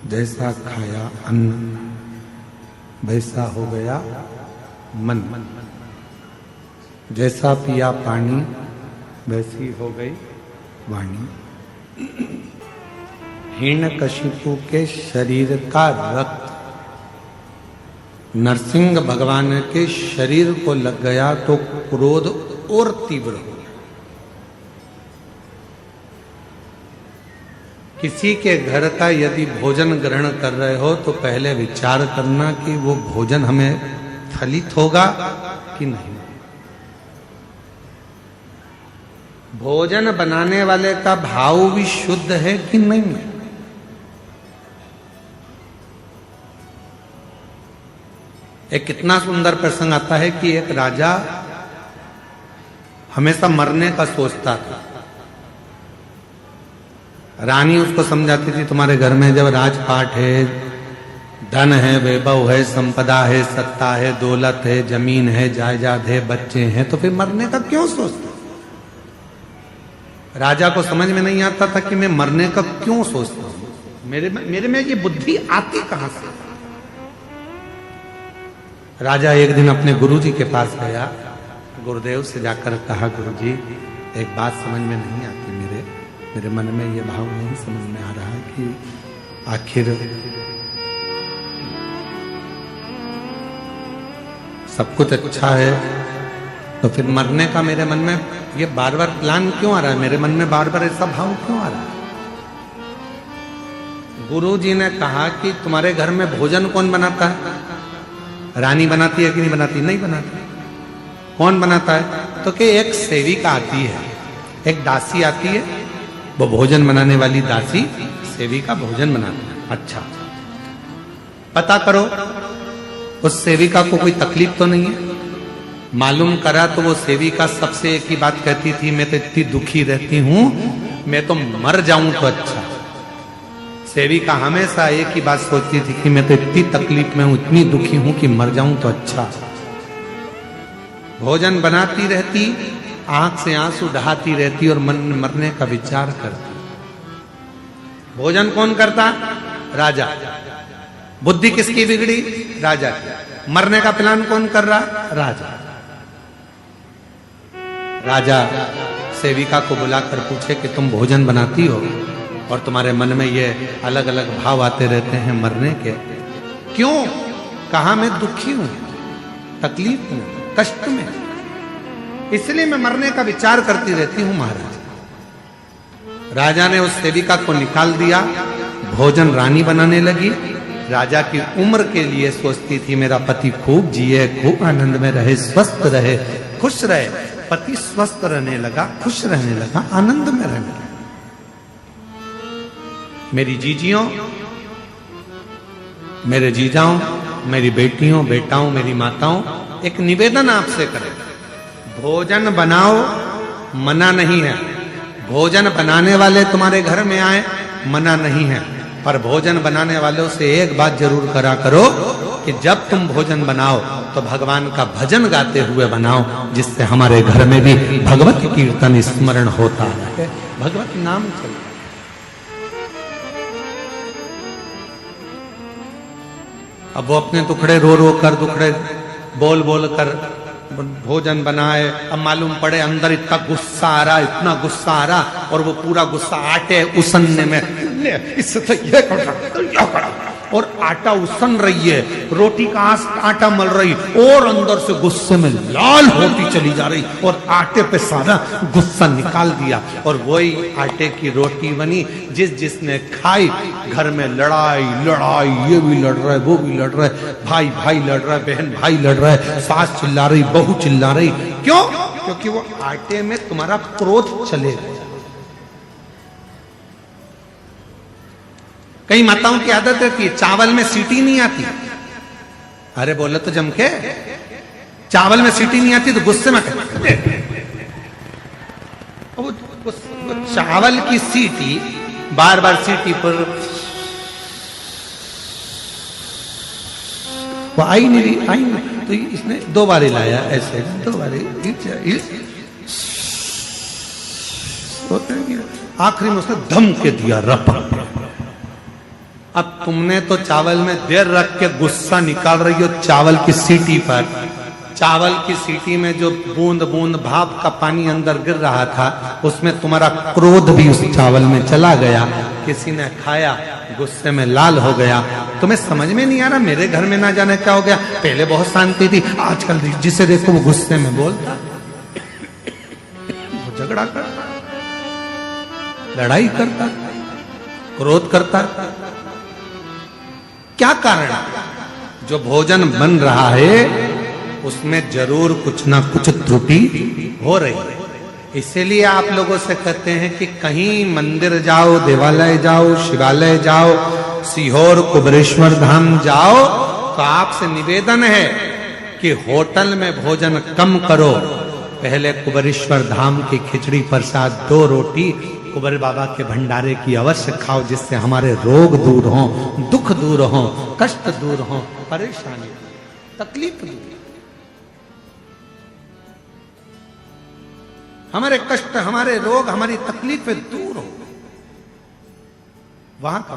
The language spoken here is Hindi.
जैसा खाया अन्न वैसा हो गया मन, जैसा पिया पानी वैसी हो गई वाणी। हिरण्यकशिपु के शरीर का रक्त नरसिंह भगवान के शरीर को लग गया तो क्रोध और तीव्र हो। किसी के घर का यदि भोजन ग्रहण कर रहे हो तो पहले विचार करना कि वो भोजन हमें फलित होगा कि नहीं। भोजन बनाने वाले का भाव भी शुद्ध है कि नहीं। एक कितना सुंदर प्रसंग आता है कि एक राजा हमेशा मरने का सोचता था। रानी उसको समझाती थी तुम्हारे घर में जब राजपाट है, धन है, वैभव है, संपदा है, सत्ता है, दौलत है, जमीन है, जायदाद है, बच्चे हैं, तो फिर मरने का क्यों सोचते। राजा को समझ में नहीं आता था कि मैं मरने का क्यों सोचता हूं, मेरे में ये बुद्धि आती कहां से। राजा एक दिन अपने गुरुजी के पास गया, गुरुदेव से जाकर कहा गुरुजी एक बात समझ में नहीं आती, मेरे मन में ये भाव नहीं समझ में आ रहा कि आखिर सब कुछ अच्छा है तो फिर मरने का मेरे मन में ये बार बार प्लान क्यों आ रहा है, मेरे मन में बार बार ऐसा भाव क्यों आ रहा है। गुरुजी ने कहा कि तुम्हारे घर में भोजन कौन बनाता है, रानी बनाती है कि नहीं बनाती, नहीं बनाती। कौन बनाता है तो कि एक सेविका आती है, एक दासी आती है, वो भोजन बनाने वाली दासी सेविका भोजन बनाती है। अच्छा पता करो उस सेविका को कोई तकलीफ तो नहीं है। मालूम करा तो वो सेविका सबसे एक ही बात कहती थी, मैं तो इतनी दुखी रहती हूं, मैं तो मर जाऊं तो अच्छा। सेविका हमेशा एक ही बात सोचती थी कि मैं तो इतनी तकलीफ में हूं, इतनी दुखी हूं कि मर जाऊं तो अच्छा। भोजन बनाती रहती, आंख से आंसू बहाती रहती और मन में मरने का विचार करती। भोजन कौन करता, राजा। बुद्धि किसकी बिगड़ी, राजा की। मरने का प्लान कौन कर रहा, राजा। राजा सेविका को बुलाकर पूछे कि तुम भोजन बनाती हो और तुम्हारे मन में ये अलग अलग भाव आते रहते हैं मरने के, क्यों। कहा मैं दुखी हूं, तकलीफ में, कष्ट में, इसलिए मैं मरने का विचार करती रहती हूं महाराज। राजा ने उस सेविका को निकाल दिया, भोजन रानी बनाने लगी। राजा की उम्र के लिए सोचती थी मेरा पति खूब जिए, खूब आनंद में रहे, स्वस्थ रहे, खुश रहे। पति स्वस्थ रहने लगा, खुश रहने लगा, आनंद में रहने लगा। मेरी जीजियों, मेरे जीजाओं, मेरी बेटियों, बेटाओं, मेरी माताओं, एक निवेदन आपसे करें, भोजन बनाओ, मना नहीं है। भोजन बनाने वाले तुम्हारे घर में आए, मना नहीं है, पर भोजन बनाने वालों से एक बात जरूर करा करो कि जब तुम भोजन बनाओ तो भगवान का भजन गाते हुए बनाओ, जिससे हमारे घर में भी भगवत कीर्तन स्मरण होता है, भगवत नाम चलता। अब वो अपने टुकड़े रो रो कर, दुखड़े बोल बोल कर भोजन बनाए। अब मालूम पड़े अंदर इतना गुस्सा आ रहा, इतना गुस्सा आ रहा, और वो पूरा गुस्सा आटे उसनने में, इससे तो ये कर, और आटा उसन रही है, रोटी का आटा मल रही, और अंदर से गुस्से में लाल होती चली जा रही, और आटे पे सारा गुस्सा निकाल दिया, और वही आटे की रोटी बनी। जिसने खाई, घर में लड़ाई लड़ाई, ये भी लड़ रहा है, वो भी लड़ रहा है, भाई भाई लड़ रहा है, बहन भाई लड़ रहा है, सास चिल्ला रही, बहू चिल्ला रही। क्यों? क्योंकि वो आटे में तुम्हारा क्रोध चले गया। कई माताओं की आदत रहती है, चावल में सीटी नहीं आती। अरे बोले तो जम के, चावल में सीटी नहीं आती तो गुस्से में वो चावल की सीटी बार बार सीटी पर वो आई नहीं, तो इसने दो बार लाया, ऐसे दो बार, आखिरी में उसने धम के दिया, रपा। अब तुमने तो चावल में देर रख के गुस्सा निकाल रही हो चावल की सीटी पर। चावल की सीटी में जो बूंद बूंद भाप का पानी अंदर गिर रहा था, उसमें तुम्हारा क्रोध भी उस चावल में चला गया। किसी ने खाया, गुस्से में लाल हो गया। तुम्हें समझ में नहीं आ रहा मेरे घर में ना जाने क्या हो गया। पहले बहुत शांति थी, आजकल जिसे देखो वो गुस्से में बोलता, वो झगड़ा करता, लड़ाई करता, क्रोध करता। क्या कारण? जो भोजन बन रहा है उसमें जरूर कुछ ना कुछ त्रुटि हो रही है। इसीलिए आप लोगों से कहते हैं कि कहीं मंदिर जाओ, देवालय जाओ, शिवालय जाओ, सीहोर कुबेरेश्वर धाम जाओ, तो आपसे निवेदन है कि होटल में भोजन कम करो। पहले कुबेरेश्वर धाम की खिचड़ी प्रसाद 2 रोटी कुबेर बाबा के भंडारे की अवश्य खाओ, जिससे हमारे रोग दूर हो, दुख दूर हो, कष्ट दूर हो, परेशानी, तकलीफ दूर, हमारे कष्ट, हमारे रोग, हमारी तकलीफें दूर हो। वहां का